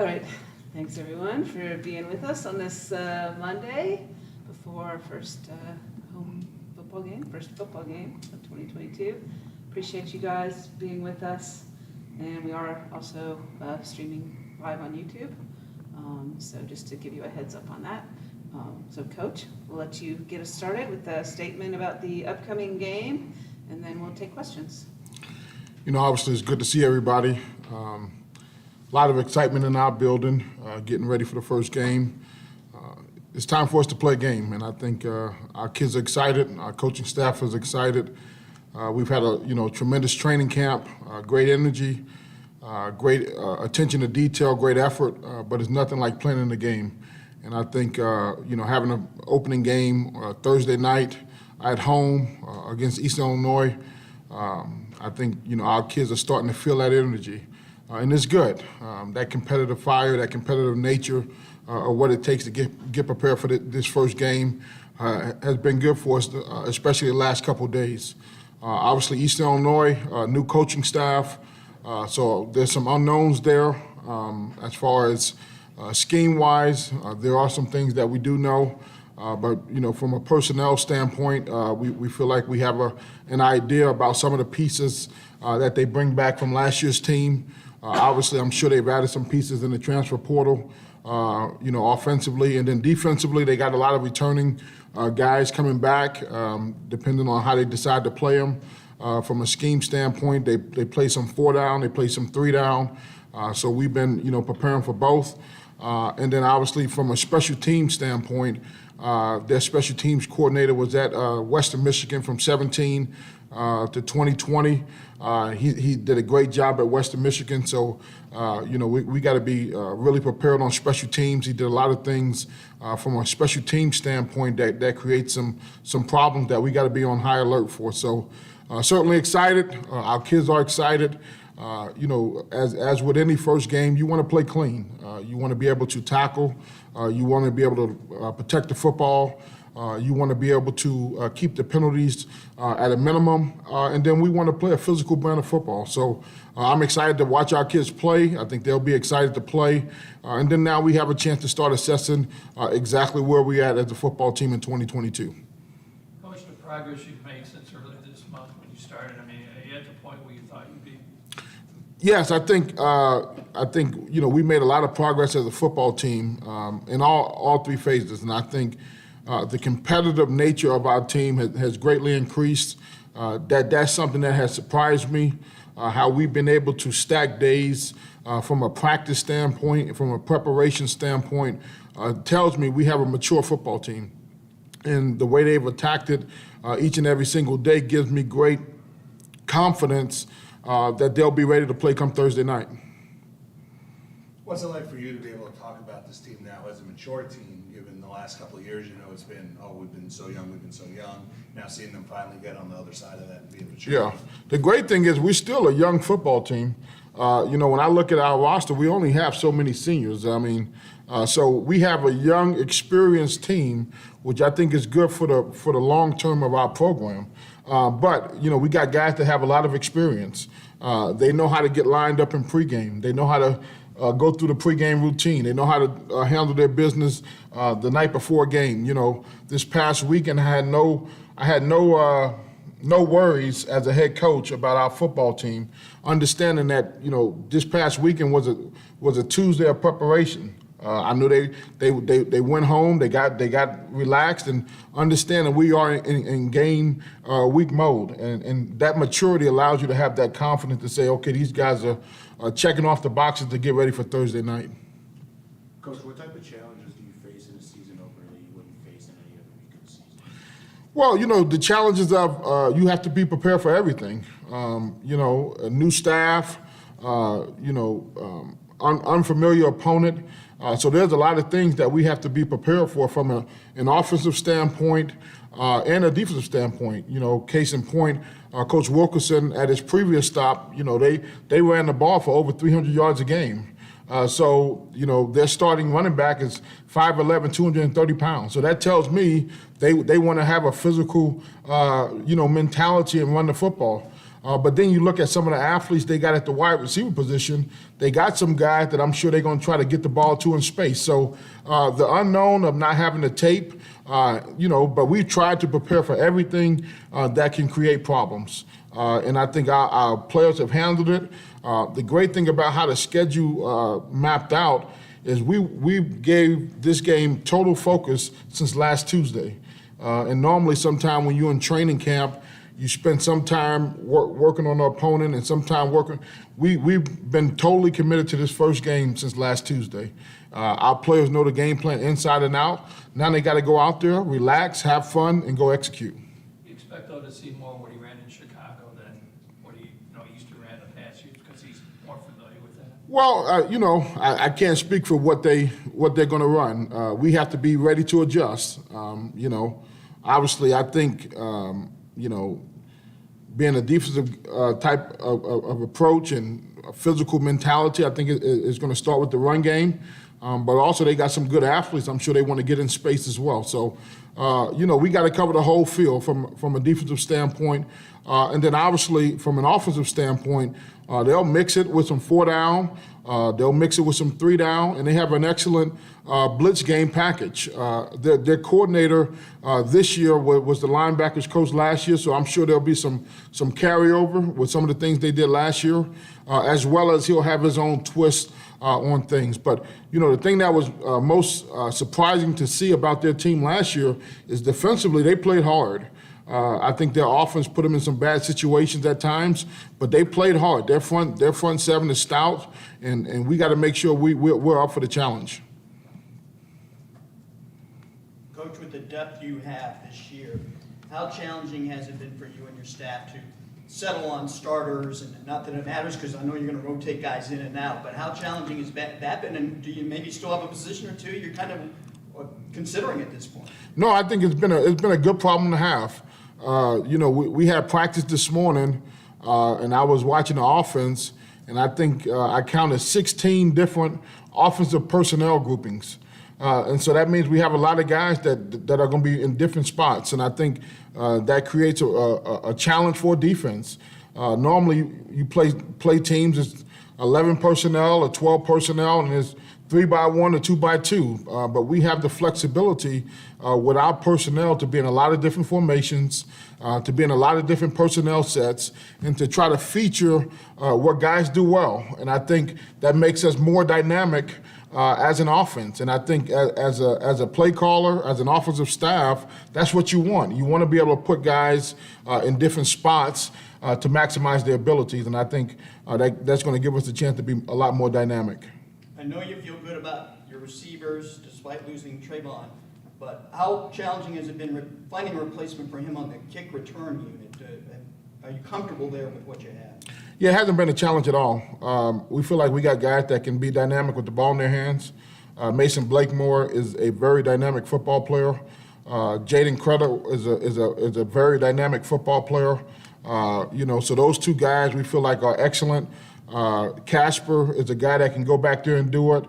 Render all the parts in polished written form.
All right, thanks everyone for being with us on this Monday before our first football game of 2022. Appreciate you guys being with us, and we are also streaming live on YouTube. So just to give you a heads up on that. So Coach, we'll let you get us started with a statement about the upcoming game, and then we'll take questions. You know, obviously it's good to see everybody. A lot of excitement in our building, getting ready for the first game. It's time for us to play a game, and I think our kids are excited. Our coaching staff is excited. We've had a tremendous training camp, great energy, great attention to detail, great effort, but it's nothing like playing in the game. And I think having an opening game Thursday night at home against Eastern Illinois, I think our kids are starting to feel that energy. And it's good. That competitive fire, that competitive nature of what it takes to get prepared for this first game has been good for us, especially the last couple of days. Obviously, Eastern Illinois, new coaching staff, so there's some unknowns there as far as scheme-wise. There are some things that we do know, but from a personnel standpoint, we feel like we have an idea about some of the pieces that they bring back from last year's team. Obviously, I'm sure they've added some pieces in the transfer portal, offensively, and then defensively, they got a lot of returning guys coming back, depending on how they decide to play them. From a scheme standpoint, they play some 4 down, they play some 3 down. So we've been, preparing for both. And then obviously from a special team standpoint, their special teams coordinator was at Western Michigan from 17 to 2020. He did a great job at Western Michigan, so we got to be really prepared on special teams. He did a lot of things from a special team standpoint that creates some problems that we got to be on high alert for. So certainly excited. Our kids are excited. As with any first game, you want to play clean. You want to be able to tackle. You want to be able to protect the football. You want to be able to keep the penalties at a minimum. And then we want to play a physical brand of football. So I'm excited to watch our kids play. I think they'll be excited to play. And then now we have a chance to start assessing exactly where we're at as a football team in 2022. Coach, the progress you've made since earlier this month when you started, are you at the point where you thought you'd be? Yes, I think we made a lot of progress as a football team in all 3 phases, and I think the competitive nature of our team has greatly increased. That's something that has surprised me. How we've been able to stack days from a practice standpoint, from a preparation standpoint, tells me we have a mature football team, and the way they've attacked it each and every single day gives me great confidence that they'll be ready to play come Thursday night. What's it like for you to be able to talk about this team now as a mature team, given the last couple of years, it's been, we've been so young, now seeing them finally get on the other side of that and be a mature team. The great thing is we're still a young football team. When I look at our roster, we only have so many seniors. So we have a young, experienced team, which I think is good for the long term of our program. But we got guys that have a lot of experience. They know how to get lined up in pregame. They know how to go through the pregame routine. They know how to handle their business the night before a game. This past weekend I had no worries as a head coach about our football team, understanding that this past weekend was a Tuesday of preparation. I knew they went home, they got relaxed, and understanding we are in game week mode, and that maturity allows you to have that confidence to say, okay, these guys are checking off the boxes to get ready for Thursday night. Coach, what type of challenges do you face in a season opener that you wouldn't face in any other week of the season? Well, the challenges of you have to be prepared for everything. A new staff, unfamiliar opponent. So there's a lot of things that we have to be prepared for from an offensive standpoint and a defensive standpoint. Case in point, Coach Wilkerson at his previous stop, they ran the ball for over 300 yards a game. So, their starting running back is 5'11", 230 pounds. So that tells me they want to have a physical, mentality and run the football. But then you look at some of the athletes they got at the wide receiver position. They got some guys that I'm sure they're going to try to get the ball to in space. So the unknown of not having the tape, but we tried to prepare for everything that can create problems. And I think our players have handled it. The great thing about how the schedule mapped out is we gave this game total focus since last Tuesday. And normally sometime when you're in training camp, you spend some time working on the opponent and some time working. We've been totally committed to this first game since last Tuesday. Our players know the game plan inside and out. Now they got to go out there, relax, have fun, and go execute. You expect, though, to see more what he ran in Chicago than what he used to ran the past years because he's more familiar with that? Well, I can't speak for what they're going to run. We have to be ready to adjust. Obviously, I think, being a defensive type of approach and a physical mentality, I think is going to start with the run game. But also they got some good athletes. I'm sure they want to get in space as well. So, we got to cover the whole field from a defensive standpoint. And then obviously from an offensive standpoint, they'll mix it with some 4 down. They'll mix it with some 3 down, and they have an excellent blitz game package. Their coordinator this year was the linebackers coach last year, so I'm sure there'll be some carryover with some of the things they did last year, as well as he'll have his own twist on things. But, the thing that was most surprising to see about their team last year is defensively they played hard. I think their offense put them in some bad situations at times, but they played hard. Their front seven is stout, and we got to make sure we're up for the challenge. Coach, with the depth you have this year, how challenging has it been for you and your staff to settle on starters? And not that it matters because I know you're going to rotate guys in and out, but how challenging has that been? And do you maybe still have a position or two you're kind of considering at this point? No, I think it's been a good problem to have. We had practice this morning, and I was watching the offense, and I think I counted 16 different offensive personnel groupings. And so that means we have a lot of guys that are going to be in different spots, and I think that creates a challenge for defense. Normally, you play teams as 11 personnel or 12 personnel, and there's 3x1 or 2x2, but we have the flexibility with our personnel to be in a lot of different formations, to be in a lot of different personnel sets, and to try to feature what guys do well. And I think that makes us more dynamic as an offense. And I think as a play caller, as an offensive staff, that's what you want. You want to be able to put guys in different spots to maximize their abilities, and I think that's going to give us a chance to be a lot more dynamic. I know you feel good about your receivers despite losing Trayvon, but how challenging has it been finding a replacement for him on the kick return unit? Are you comfortable there with what you have? Yeah, it hasn't been a challenge at all. We feel like we got guys that can be dynamic with the ball in their hands. Mason Blakemore is a very dynamic football player. Jaden Creditt is a very dynamic football player. So those two guys we feel like are excellent. Casper is a guy that can go back there and do it.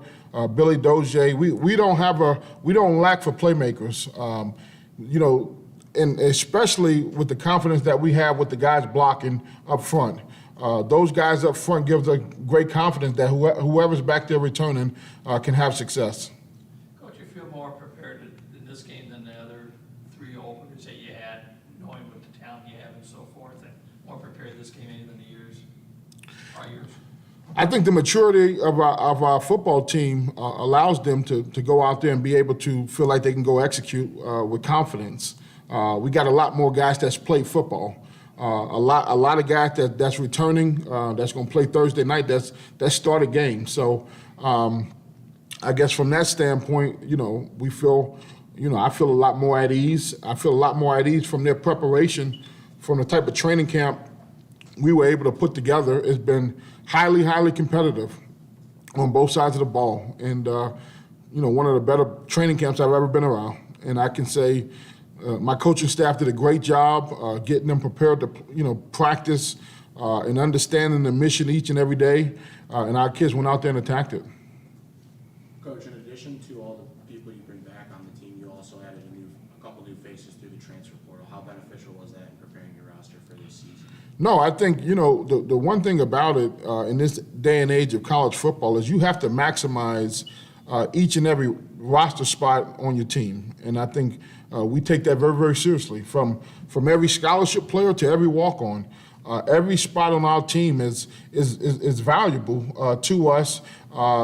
Billy Dozier, we don't lack for playmakers. And especially with the confidence that we have with the guys blocking up front. Those guys up front gives us great confidence that whoever's back there returning can have success. Coach, you feel more prepared in this game than the other 3 openers that you had, knowing what the talent you have and so forth, and more prepared this game maybe than the prior years? I think the maturity of our football team allows them to go out there and be able to feel like they can go execute with confidence. We got a lot more guys that's played football. A lot of guys that's returning, that's going to play Thursday night, that started games. So I guess from that standpoint, we feel, I feel a lot more at ease. I feel a lot more at ease from their preparation, from the type of training camp we were able to put together. It's been highly, highly competitive on both sides of the ball. And, one of the better training camps I've ever been around. And I can say my coaching staff did a great job getting them prepared to, practice and understanding the mission each and every day. And our kids went out there and attacked it. No, I think, the one thing about it in this day and age of college football is you have to maximize each and every roster spot on your team. And I think we take that very, very seriously. From every scholarship player to every walk-on, every spot on our team is valuable to us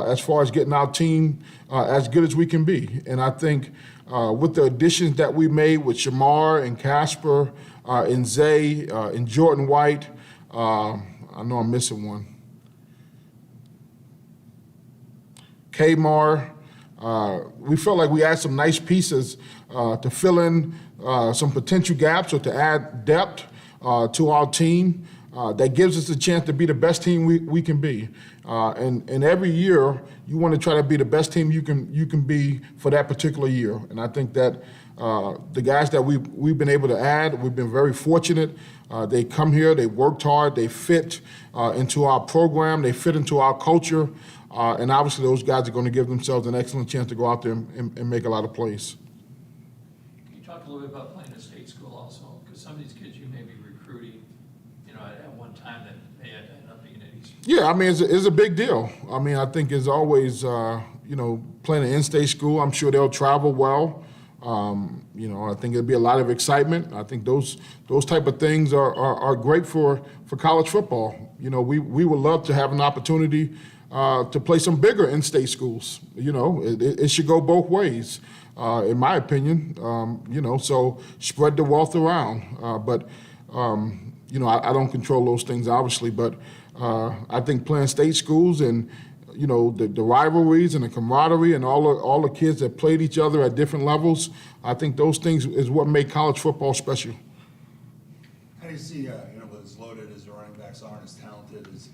as far as getting our team as good as we can be. And I think with the additions that we made with Shamar and Casper and Zay and Jordan White, I know I'm missing one. Kmar, we felt like we had some nice pieces to fill in some potential gaps or to add depth to our team that gives us a chance to be the best team we can be. And every year, you want to try to be the best team you can be for that particular year. And I think that the guys that we've been able to add, we've been very fortunate. They come here, they worked hard, they fit into our program, they fit into our culture. And obviously, those guys are going to give themselves an excellent chance to go out there and make a lot of plays. Can you talk a little bit about playing at state school also? Because some of these kids you may be recruiting, at one time that may end up being at Eastern. Yeah, I mean, it's a big deal. I mean, I think it's always, playing an in-state school, I'm sure they'll travel well. I think there'll be a lot of excitement. I think those type of things are great for college football. We would love to have an opportunity to play some bigger in-state schools. It should go both ways, in my opinion. So spread the wealth around. I don't control those things, obviously, but I think playing state schools and the rivalries and the camaraderie and all the kids that played each other at different levels, I think those things is what make college football special. How do you see, as loaded as the running backs are and as talented as,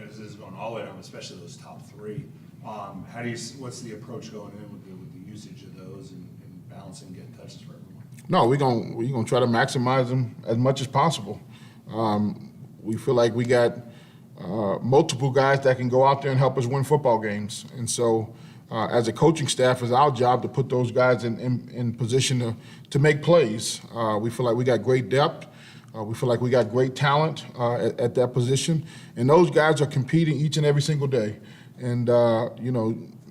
this is going all the way down, especially those top three. What's the approach going in with the usage of those and balancing getting touches for everyone? No, we're gonna try to maximize them as much as possible. We feel like we got multiple guys that can go out there and help us win football games. And so as a coaching staff, it's our job to put those guys in position to make plays. We feel like we got great depth. We feel like we got great talent at that position. And those guys are competing each and every single day. And,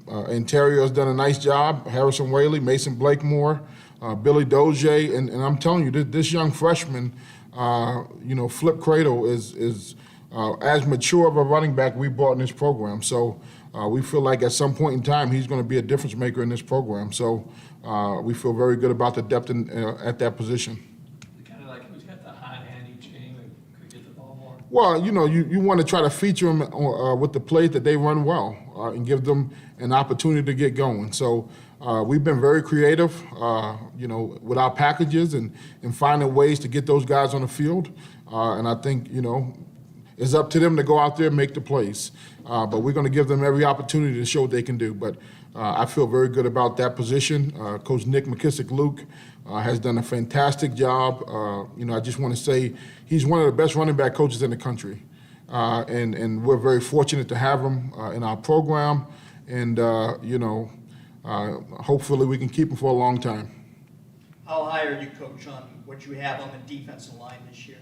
Ontario's done a nice job. Harrison Whaley, Mason Blakemore, Billy Dozier. And I'm telling you, this young freshman, Flip Cradle is as mature of a running back we brought in this program. So we feel like at some point in time he's going to be a difference maker in this program. So we feel very good about the depth at that position. Kind of like who's got the hot hand each game and could get the ball more? Well, you want to try to feature them with the plays that they run well and give them an opportunity to get going. So we've been very creative, with our packages and finding ways to get those guys on the field. And I think, it's up to them to go out there and make the plays. But we're going to give them every opportunity to show what they can do. But I feel very good about that position. Coach Nick McKissick-Luke has done a fantastic job. I just want to say he's one of the best running back coaches in the country. And we're very fortunate to have him in our program. And, hopefully we can keep him for a long time. How high are you, Coach, on what you have on the defensive line this year?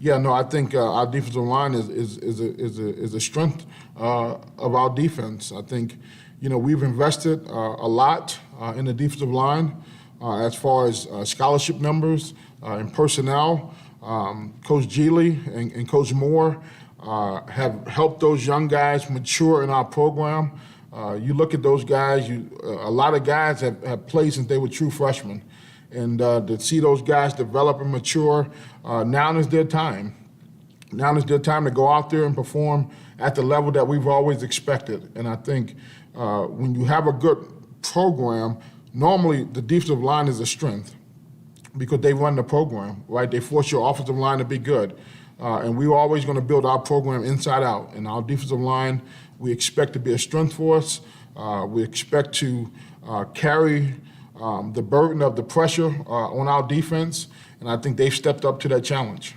Yeah, no, I think our defensive line is a strength of our defense. I think, we've invested a lot in the defensive line as far as scholarship numbers and personnel. Coach Geely and Coach Moore have helped those young guys mature in our program. You look at those guys, a lot of guys have played since they were true freshmen. And to see those guys develop and mature, now is their time. Now is their time to go out there and perform at the level that we've always expected. And I think when you have a good program, normally the defensive line is a strength because they run the program, right? They force your offensive line to be good. And we're always going to build our program inside out. And our defensive line, we expect to be a strength for us. We expect to carry the burden of the pressure on our defense, and I think they've stepped up to that challenge.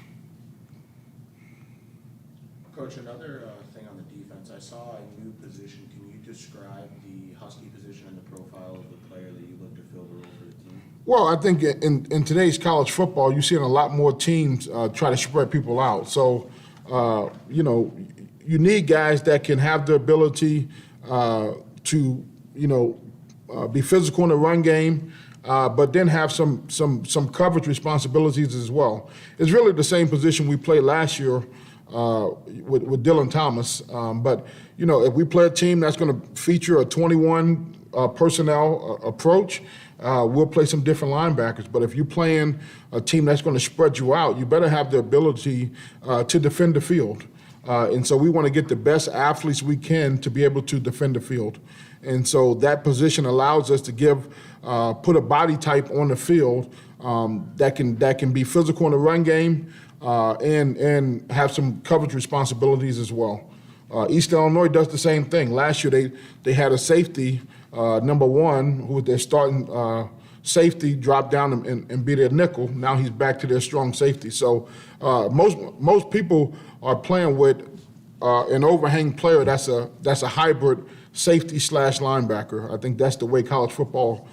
Coach, another thing on the defense, I saw a new position. Can you describe the Husky position and the profile of the player that you look to fill the role for the team? Well, I think in today's college football, you're seeing a lot more teams try to spread people out. So, you know, you need guys that can have the ability to, you know, be physical in the run game, but then have some coverage responsibilities as well. It's really the same position we played last year with Dylan Thomas. But, you know, if we play a team that's going to feature a 21 personnel approach, we'll play some different linebackers. But if you're playing a team that's going to spread you out, you better have the ability to defend the field. And so we want to get the best athletes we can to be able to defend the field. And so that position allows us to put a body type on the field that can be physical in the run game and have some coverage responsibilities as well. East Illinois does the same thing. Last year they had a safety, number one, who was their starting safety, dropped down and be their nickel. Now he's back to their strong safety. So most people are playing with an overhang player that's a hybrid safety / linebacker. I think that's the way college football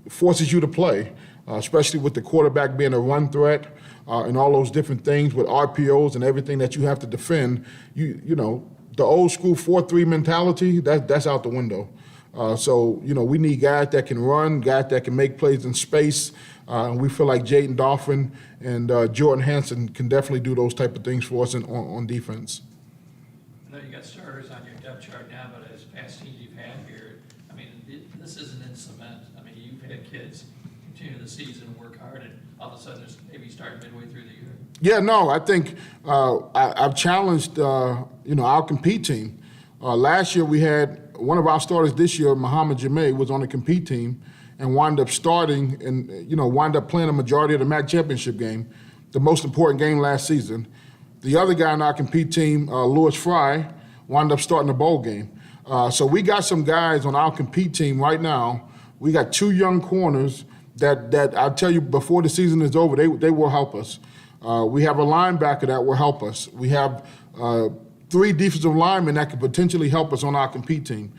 forces you to play, especially with the quarterback being a run threat and all those different things with RPOs and everything that you have to defend. You know, the old school 4-3 mentality, that's out the window. So, you know, we need guys that can run, guys that can make plays in space. And we feel like Jaden Dauphin and Jordan Hansen can definitely do those type of things for us on defense. I know you got starters on your depth chart now, but as past teams you've had here, I mean, this isn't in cement. I mean, you've had kids continue the season, work hard, and all of a sudden there's maybe start midway through the year. Yeah, no, I think I've challenged, you know, our compete team. Last year we had one of our starters this year, Muhammad Jameh, was on the compete team and wound up starting and, you know, wound up playing a majority of the MAC championship game, the most important game last season. The other guy on our compete team, Louis Fry, wound up starting the bowl game. So we got some guys on our compete team right now. We got 2 young corners that I'll tell you before the season is over, they will help us. We have a linebacker that will help us. We have 3 defensive linemen that could potentially help us on our compete team.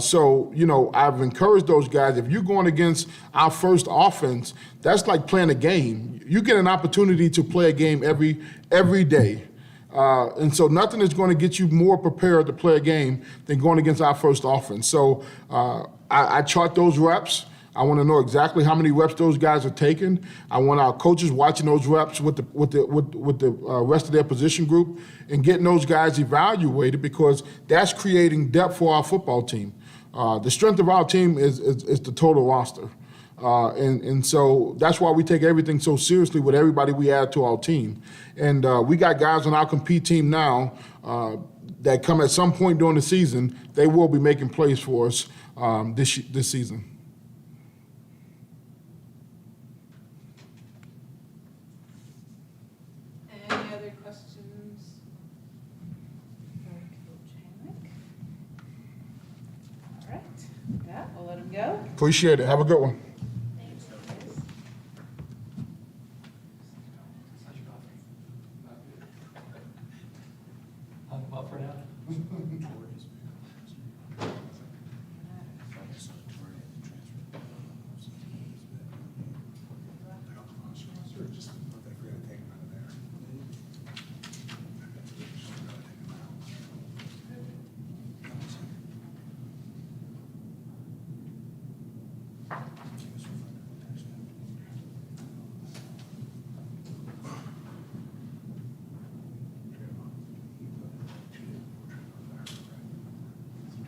So, you know, I've encouraged those guys. If you're going against our first offense, that's like playing a game. You get an opportunity to play a game every day. And so nothing is going to get you more prepared to play a game than going against our first offense. So I chart those reps. I want to know exactly how many reps those guys are taking. I want our coaches watching those reps with the rest of their position group and getting those guys evaluated, because that's creating depth for our football team. The strength of our team is the total roster. And so that's why we take everything so seriously with everybody we add to our team. And we got guys on our compete team now that come at some point during the season, they will be making plays for us this season. Any other questions for Coach Hammock? All right, yeah, we'll let him go. Appreciate it. Have a good one. Hung them up for now.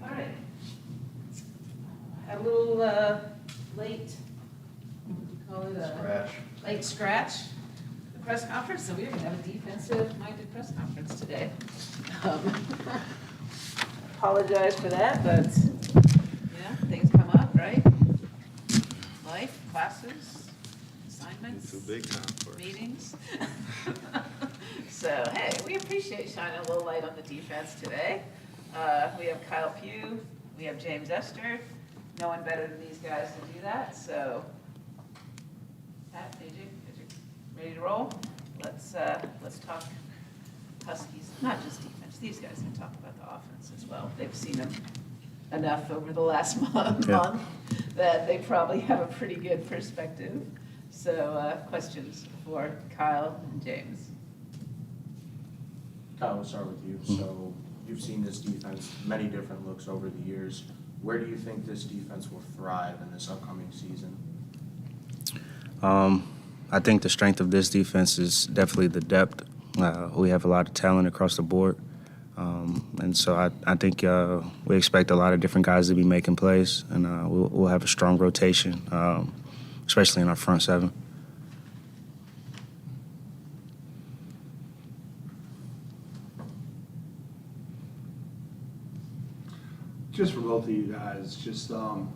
All right. Had a little late, what do you call it? Late scratch, the press conference, so we're gonna have a defensive-minded press conference today. Apologize for that, but, yeah, things come up, right? Life, classes, assignments. It's a big time for us. Meetings. So, hey, we appreciate shining a little light on the defense today. We have Kyle Pugh, we have James Esther, no one better than these guys to do that, so. Pat, AJ, you ready to roll? Let's talk Huskies, not just defense, these guys can talk about the offense as well. They've seen them enough over the last month. Yeah. that they probably have a pretty good perspective. So questions for Kyle and James? Kyle, we'll start with you. So you've seen this defense, many different looks over the years. Where do you think this defense will thrive in this upcoming season? I think the strength of this defense is definitely the depth. We have a lot of talent across the board. And so I think we expect a lot of different guys to be making plays, and we'll have a strong rotation, especially in our front seven. Just for both of you guys, just how,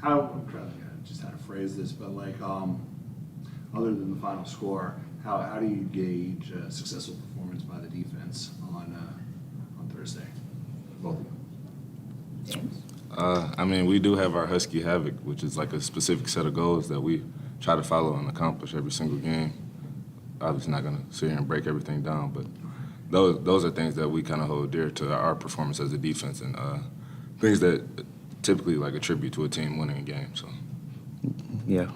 I'm trying to think of just how to phrase this, but like, other than the final score, how do you gauge a successful performance by the defense on Thursday? Both of you. James? I mean, we do have our Husky Havoc, which is like a specific set of goals that we try to follow and accomplish every single game. Obviously not going to sit here and break everything down, but those are things that we kind of hold dear to our performance as a defense, and things that typically like attribute to a team winning a game. So, Yeah.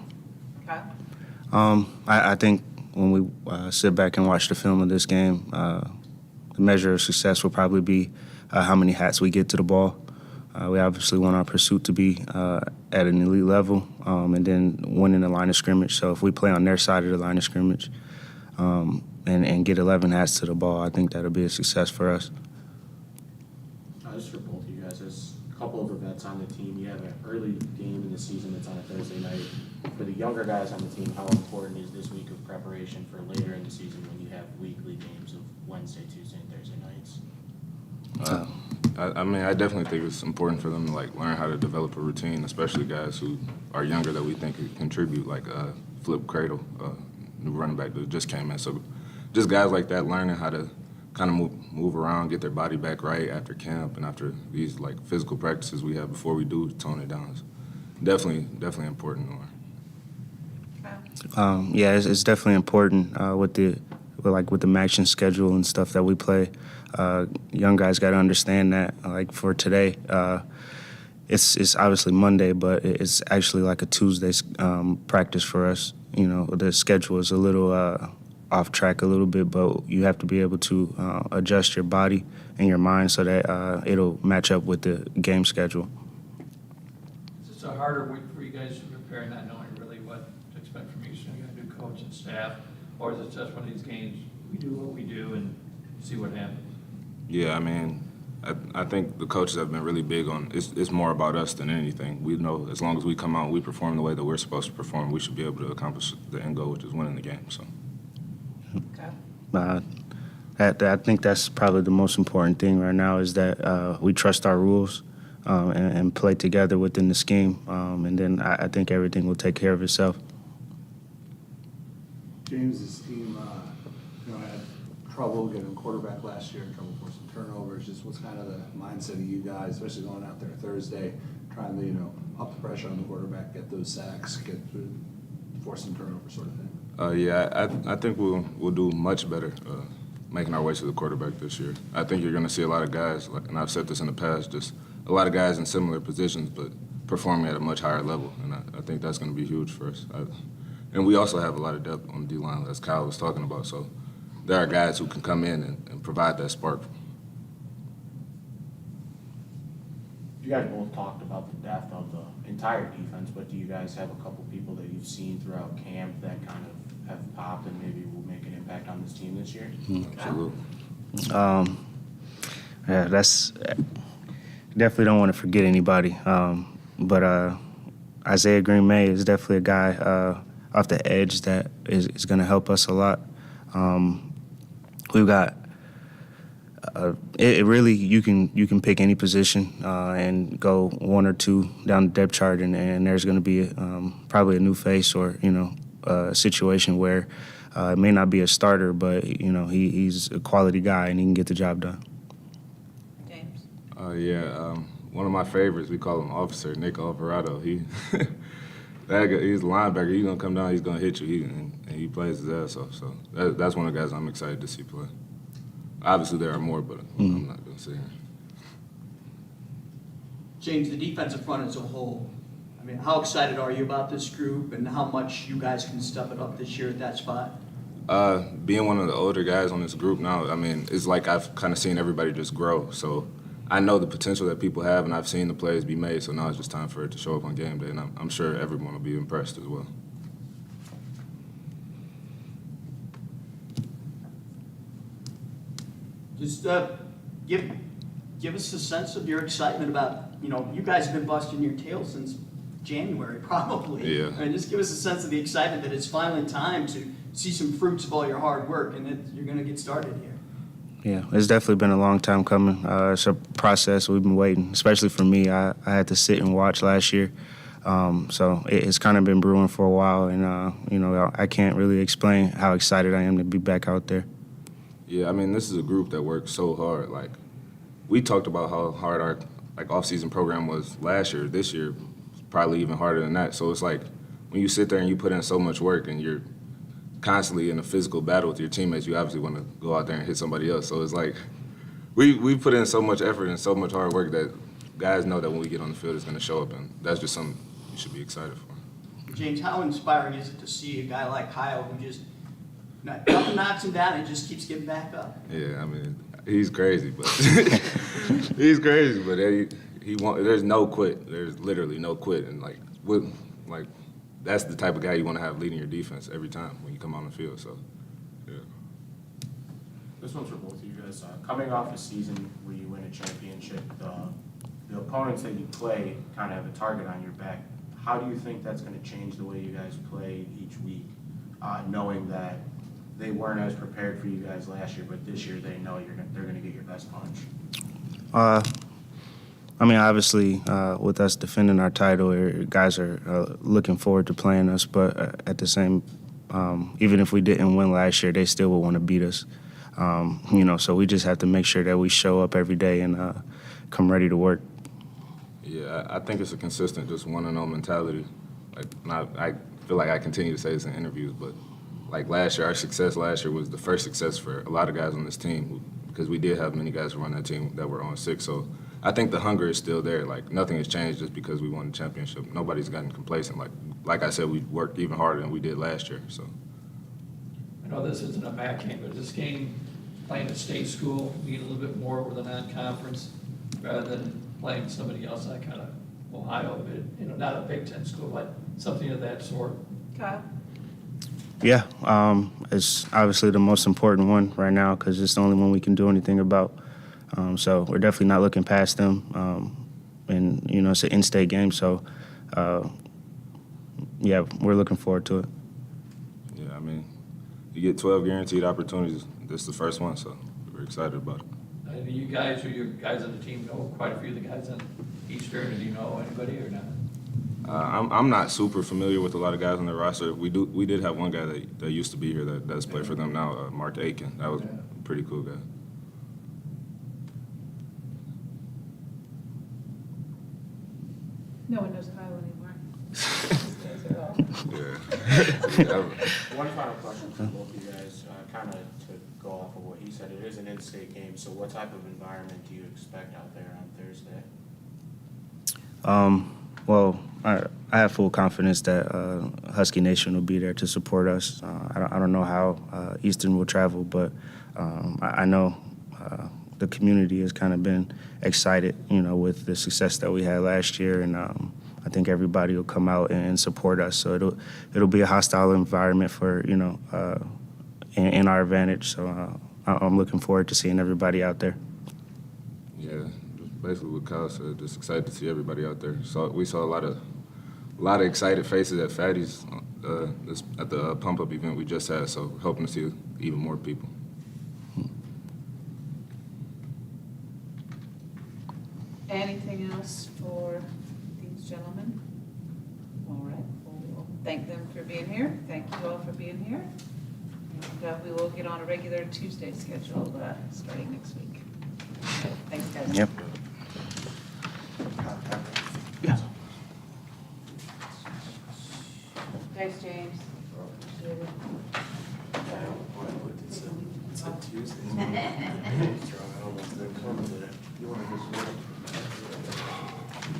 Kyle? I think when we sit back and watch the film of this game, the measure of success will probably be how many hats we get to the ball. We obviously want our pursuit to be at an elite level, and then winning the line of scrimmage. So if we play on their side of the line of scrimmage and get 11 hats to the ball, I think that'll be a success for us. Just for both of you guys, as a couple of the vets on the team, you have an early game in the season that's on a Thursday night. For the younger guys on the team, how important is this week of preparation for later in the season when you have weekly games of Wednesday, Tuesday, and Thursday nights? I mean, I definitely think it's important for them to like learn how to develop a routine, especially guys who are younger that we think could contribute, like Flip Cradle, new running back that just came in. So just guys like that learning how to kind of move around, get their body back right after camp and after these like physical practices we have before we do tone it down. It's definitely important. Yeah, it's definitely important with the matching schedule and stuff that we play. Young guys got to understand that. Like for today, it's obviously Monday, but it's actually like a Tuesday practice for us. You know, the schedule is a little off track a little bit, but you have to be able to adjust your body and your mind so that it'll match up with the game schedule. Is this a harder week for you guys to prepare, not knowing really what to expect from you? So you got a new coach and staff, or is it just one of these games we do what we do and see what happens? Yeah, I mean, I think the coaches have been really big on it's more about us than anything. We know as long as we come out and we perform the way that we're supposed to perform, we should be able to accomplish the end goal, which is winning the game. So. I think that's probably the most important thing right now is that we trust our rules and play together within the scheme, and then I think everything will take care of itself. James's team, had trouble getting a quarterback last year, trouble forcing turnovers. Just what's kind of the mindset of you guys, especially going out there Thursday, trying to up the pressure on the quarterback, get those sacks, force some turnovers, sort of thing. I think we'll do much better making our way to the quarterback this year. I think you're going to see a lot of guys, and I've said this in the past, just a lot of guys in similar positions, but performing at a much higher level, and I think that's going to be huge for us. And we also have a lot of depth on the D-line, as Kyle was talking about, so there are guys who can come in and provide that spark. You guys both talked about the depth of the entire defense, but do you guys have a couple people that you've seen throughout camp that kind of have popped and maybe will make an impact on this team this year? Absolutely. Yeah, that's definitely don't want to forget anybody. But Isaiah Green May is definitely a guy off the edge that is going to help us a lot. We've got it really you can pick any position and go one or two down the depth chart, and there's going to be probably a new face or a situation where it may not be a starter, but he's a quality guy and he can get the job done. James? One of my favorites, we call him Officer Nick Alvarado. He's a linebacker. He's gonna come down. He's gonna hit you. And he plays his ass off. So that's one of the guys I'm excited to see play. Obviously, there are more, but I'm not gonna say here. James, the defensive front as a whole, I mean, how excited are you about this group and how much you guys can step it up this year at that spot? Being one of the older guys on this group now, I mean, it's like I've kind of seen everybody just grow. So I know the potential that people have, and I've seen the plays be made. So now it's just time for it to show up on game day, and I'm sure everyone will be impressed as well. Just give us a sense of your excitement about, you guys have been busting your tail since January, probably. Yeah. And just give us a sense of the excitement that it's finally time to see some fruits of all your hard work and that you're going to get started here. Yeah, it's definitely been a long time coming. It's a process we've been waiting, especially for me. I had to sit and watch last year. So it's kind of been brewing for a while, and, I can't really explain how excited I am to be back out there. Yeah, I mean, this is a group that works so hard. Like, we talked about how hard our off-season program was last year. This year, probably even harder than that. So it's like when you sit there and you put in so much work and you're constantly in a physical battle with your teammates, you obviously want to go out there and hit somebody else. So it's like we put in so much effort and so much hard work that guys know that when we get on the field, it's going to show up, and that's just something you should be excited for. James, how inspiring is it to see a guy like Kyle who just nothing knocks him down and just keeps getting back up? Yeah, I mean, he's crazy, but he won't. There's no quit. There's literally no quit, and that's the type of guy you want to have leading your defense every time when you come on the field. So, yeah. This one's for both of you guys. Coming off a season where you win a championship, the opponents that you play kind of have a target on your back. How do you think that's going to change the way you guys play each week, knowing that they weren't as prepared for you guys last year, but this year they know they're going to get your best punch? I mean, obviously, with us defending our title, guys are looking forward to playing us. But at the same, even if we didn't win last year, they still would want to beat us. So we just have to make sure that we show up every day and come ready to work. Yeah, I think it's a consistent, just want-to-know mentality. I feel like I continue to say this in interviews, but last year, our success last year was the first success for a lot of guys on this team because we did have many guys who run that team that were on 6. So I think the hunger is still there. Nothing has changed just because we won the championship. Nobody's gotten complacent. Like I said, we worked even harder than we did last year. So I know this isn't a MAC game, but this game, playing at state school, being a little bit more with a non-conference rather than playing somebody else like kind of Ohio, but not a Big Ten school, but something of that sort. Kyle? Yeah, it's obviously the most important one right now because it's the only one we can do anything about. So we're definitely not looking past them. And, it's an in-state game, so, yeah, we're looking forward to it. yeah, I mean, you get 12 guaranteed opportunities. This is the first one, so we're excited about it. You guys, or your guys on the team, know quite a few of the guys on Eastern. Do you know anybody or not? I'm not super familiar with a lot of guys on their roster. We did have one guy that used to be here that does play for them now, Mark Aiken. That was a pretty cool guy. No one knows Kyle anymore. Yeah. One final question for both of you guys, kind of to go off of what he said. It is an in-state game, so what type of environment do you expect out there on Thursday? Well, I have full confidence that Husky Nation will be there to support us. I don't know how Eastern will travel, but I know the community has kind of been excited, with the success that we had last year, and I think everybody will come out and support us. So it'll be a hostile environment for in our advantage. So I'm looking forward to seeing everybody out there. Yeah, just basically what Kyle said. Just excited to see everybody out there. So we saw a lot of excited faces at Fatty's at the pump-up event we just had. So hoping to see even more people. Anything else for these gentlemen? All right, well, we'll thank them for being here. Thank you all for being here. And we will get on a regular Tuesday schedule starting next week. Okay, thanks, guys. Yep. Yeah. Thanks, James. Appreciate it. It's a Tuesday. You want to just